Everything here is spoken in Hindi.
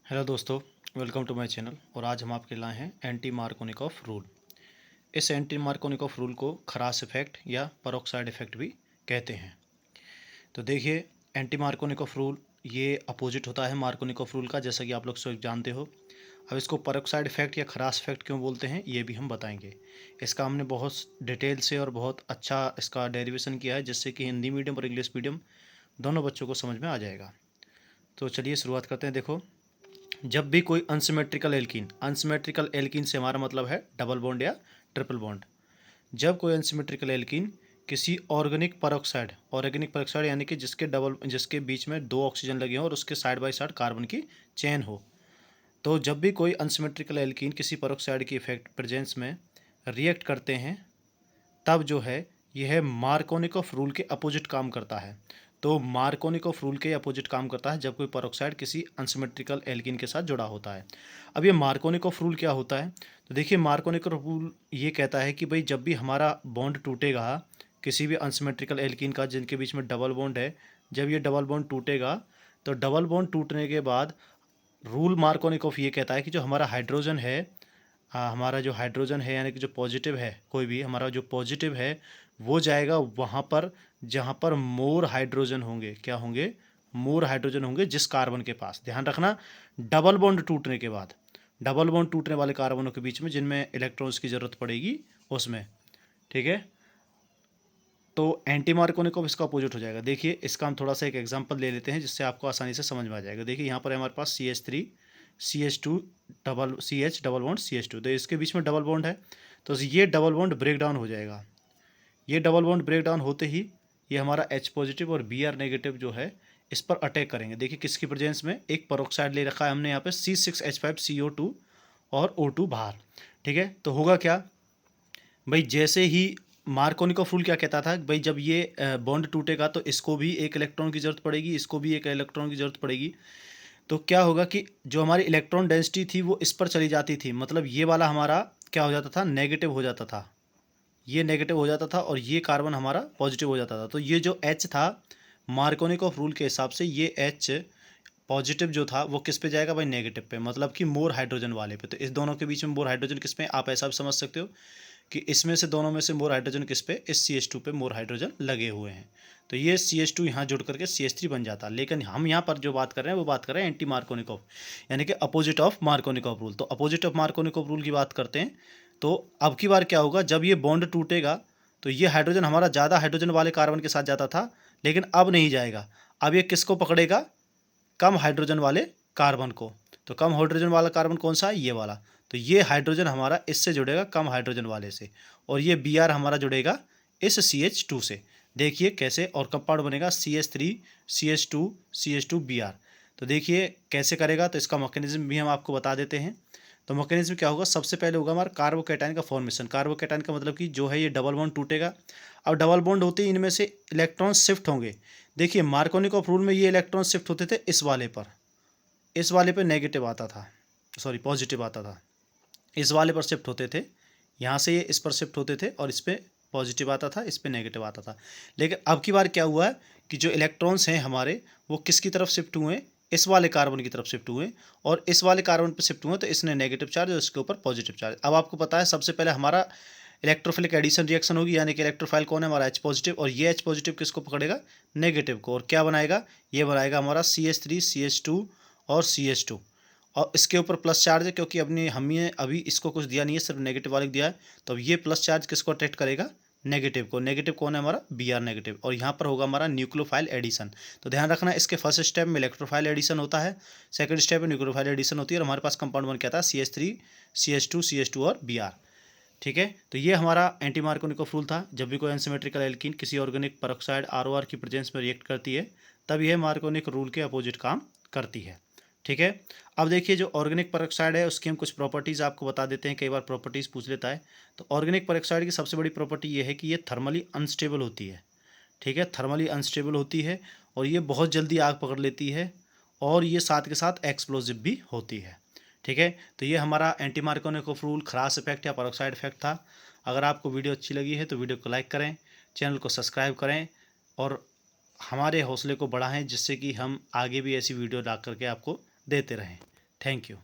हेलो दोस्तों, वेलकम टू माय चैनल। और आज हम आपके लाए हैं एंटी मार्कोनिकॉफ रूल। इस एंटी मार्कोनिकॉफ रूल को खरास इफेक्ट या परोक्साइड इफेक्ट भी कहते हैं। तो देखिए, एंटी मार्कोनिकॉफ रूल ये अपोजिट होता है मार्कोनिकॉफ रूल का, जैसा कि आप लोग सब जानते हो। अब इसको परोक्साइड इफेक्ट या खरास इफेक्ट क्यों बोलते हैं ये भी हम बताएंगे। इसका हमने बहुत डिटेल से और बहुत अच्छा इसका डेरिवेशन किया है, जिससे कि हिंदी मीडियम और इंग्लिश मीडियम दोनों बच्चों को समझ में आ जाएगा। तो चलिए शुरुआत करते हैं। देखो, जब भी कोई अनसिमेट्रिकल एल्कीन से हमारा मतलब है डबल बॉन्ड या ट्रिपल बॉन्ड। जब कोई अनसिमेट्रिकल एल्कीन किसी ऑर्गेनिक पेरोक्साइड यानी कि जिसके बीच में दो ऑक्सीजन लगे हों और उसके साइड बाय साइड कार्बन की चेन हो, तो जब भी कोई अनसिमेट्रिकल एल्कीन किसी पेरोक्साइड की इफेक्ट प्रेजेंस में रिएक्ट करते हैं, तब जो है यह मार्कोनिकॉफ रूल के अपोजिट काम करता है। तो मार्कोनिकॉफ रूल के अपोजिट काम करता है जब कोई पेरोक्साइड किसी अनसिमेट्रिकल एल्कीन के साथ जुड़ा होता है। अब ये मार्कोनिकॉफ रूल क्या होता है? तो देखिए, मार्कोनिकॉफ रूल ये कहता है कि भाई जब भी हमारा बॉन्ड टूटेगा किसी भी अनसिमेट्रिकल एल्कीन का जिनके बीच में डबल बॉन्ड है, जब ये डबल बॉन्ड टूटेगा तो डबल बॉन्ड टूटने के बाद रूल मार्कोनिकॉफ ये कहता है कि जो हमारा हाइड्रोजन है, हमारा जो हाइड्रोजन है यानी कि जो पॉजिटिव है, कोई भी हमारा जो पॉजिटिव है वो जाएगा वहाँ पर जहाँ पर मोर हाइड्रोजन होंगे। क्या होंगे? मोर हाइड्रोजन होंगे जिस कार्बन के पास, ध्यान रखना, डबल बॉन्ड टूटने के बाद, डबल बॉन्ड टूटने वाले कार्बनों के बीच में जिनमें इलेक्ट्रॉन्स की ज़रूरत पड़ेगी उसमें। ठीक है, तो एंटी मार्कोनिकॉफ इसका अपोजिट हो जाएगा। देखिए, इसका हम थोड़ा सा एक एग्जांपल ले लेते हैं जिससे आपको आसानी से समझ में आ जाएगा। देखिए, यहाँ पर है हमारे पास CH3 CH2 double CH double bond CH2, तो इसके बीच में डबल बॉन्ड है, तो ये डबल बॉन्ड ब्रेक डाउन हो जाएगा। ये डबल बॉन्ड ब्रेक डाउन होते ही ये हमारा H पॉजिटिव और Br नेगेटिव जो है इस पर अटैक करेंगे। देखिए, किसकी प्रेजेंस में? एक पेरोक्साइड ले रखा है हमने यहाँ पे C6H5CO2 और O2 बाहर। ठीक है, तो होगा क्या भाई? जैसे ही मार्कोनिकॉफ रूल क्या कहता था भाई, जब ये बॉन्ड टूटेगा तो इसको भी एक इलेक्ट्रॉन की ज़रूरत पड़ेगी, इसको भी एक इलेक्ट्रॉन की ज़रूरत पड़ेगी। तो क्या होगा कि जो हमारी इलेक्ट्रॉन डेंसिटी थी वो इस पर चली जाती थी, मतलब ये वाला हमारा क्या हो जाता था? नेगेटिव हो जाता था। ये नेगेटिव हो जाता था और ये कार्बन हमारा पॉजिटिव हो जाता था। तो ये जो H था, मार्कोनिकॉफ रूल के हिसाब से ये H पॉजिटिव जो था वो किस पे जाएगा भाई? नेगेटिव पे, मतलब कि मोर हाइड्रोजन वाले पे। तो इस दोनों के बीच में मोर हाइड्रोजन किस पे? आप ऐसा भी समझ सकते हो कि इसमें से दोनों में से मोर हाइड्रोजन किस पे? इस CH2 पे मोर हाइड्रोजन लगे हुए हैं। तो ये CH2 यहाँ जुड़ करके CH3 बन जाता। लेकिन हम यहाँ पर जो बात कर रहे हैं वो बात कर रहे हैं एंटी मार्कोनिकॉफ यानी कि अपोजिट ऑफ मार्कोनिकॉफ रूल। तो अपोजिट ऑफ मार्कोनिकॉफ रूल की बात करते हैं। तो अब की बार क्या होगा? जब ये बॉन्ड टूटेगा तो ये हाइड्रोजन हमारा ज़्यादा हाइड्रोजन वाले कार्बन के साथ जाता था, लेकिन अब नहीं जाएगा। अब ये किसको पकड़ेगा? कम हाइड्रोजन वाले कार्बन को। तो कम हाइड्रोजन वाला कार्बन कौन सा है? ये वाला। तो ये हाइड्रोजन हमारा इससे जुड़ेगा कम हाइड्रोजन वाले से, और ये Br हमारा जुड़ेगा इस CH2 से। देखिए कैसे, और कंपाउंड बनेगा CH3 CH2 CH2 Br। तो देखिए कैसे करेगा, तो इसका मैकेनिज्म भी हम आपको बता देते हैं। तो मैकेनिज्म क्या होगा? सबसे पहले होगा हमारा कार्बोकैटायन का फॉर्मेशन। कार्बोकैटायन का मतलब कि जो है ये डबल बॉन्ड टूटेगा। अब डबल बॉन्ड होते ही इनमें से इलेक्ट्रॉन शिफ्ट होंगे। देखिए, मार्कोनिकॉफ रूल में ये इलेक्ट्रॉन शिफ्ट होते थे इस वाले पर, इस वाले पे नेगेटिव आता था, सॉरी पॉजिटिव आता था। इस वाले पर शिफ्ट होते थे, यहाँ से ये इस पर शिफ्ट होते थे और इस पर पॉजिटिव आता था, इस पर नेगेटिव आता था। लेकिन अब की बार क्या हुआ है कि जो इलेक्ट्रॉन्स हैं हमारे वो किसकी तरफ शिफ्ट हुए? इस वाले कार्बन की तरफ शिफ्ट हुए, और इस वाले कार्बन पर शिफ्ट हुए तो इसने नेगेटिव चार्ज और इसके ऊपर पॉजिटिव चार्ज। अब आपको पता है सबसे पहले हमारा इलेक्ट्रोफिलिक एडिशन रिएक्शन होगी, यानी कि इलेक्ट्रोफाइल कौन है? हमारा H पॉजिटिव, और ये H पॉजिटिव किसको पकड़ेगा? नेगेटिव को। और क्या बनाएगा? ये बनाएगा हमारा CH3 CH2 और CH2, और इसके ऊपर प्लस चार्ज है क्योंकि अपने हमें अभी इसको कुछ दिया नहीं है, सिर्फ नेगेटिव वाले को दिया है। तो अब ये प्लस चार्ज किसको अट्रैक्ट करेगा? नेगेटिव को। नेगेटिव कौन है? हमारा Br नेगेटिव। और यहाँ पर होगा हमारा न्यूक्लियोफाइल एडिशन। तो ध्यान रखना, इसके फर्स्ट स्टेप में इलेक्ट्रोफाइल एडिशन होता है, सेकंड स्टेप में न्यूक्लियोफाइल एडिशन होती है, और हमारे पास कंपाउंड बन के आता है CH3 CH2 और Br। ठीक है, तो ये हमारा एंटी मार्कोनिकॉफ रूल था। जब भी कोई अनसिमेट्रिकल एल्कीन किसी ऑर्गेनिक पेरोक्साइड ROR की प्रेजेंस में रिएक्ट करती है, तब यह मार्कोनिक रूल के अपोजिट काम करती है। ठीक है, अब देखिए, जो ऑर्गेनिक पेरोक्साइड है उसकी हम कुछ प्रॉपर्टीज़ आपको बता देते हैं, कई बार प्रॉपर्टीज़ पूछ लेता है। तो ऑर्गेनिक पेरोक्साइड की सबसे बड़ी प्रॉपर्टी ये है कि ये थर्मली अनस्टेबल होती है। ठीक है, थर्मली अनस्टेबल होती है, और ये बहुत जल्दी आग पकड़ लेती है, और ये साथ के साथ एक्सप्लोजिव भी होती है। ठीक है, तो ये हमारा एंटी मार्कोनिकॉफ रूल खरास इफेक्ट या पेरोक्साइड इफेक्ट था। अगर आपको वीडियो अच्छी लगी है तो वीडियो को लाइक करें, चैनल को सब्सक्राइब करें, और हमारे हौसले को बढ़ाएं, जिससे कि हम आगे भी ऐसी वीडियो ला करके आपको देते रहें। Thank you.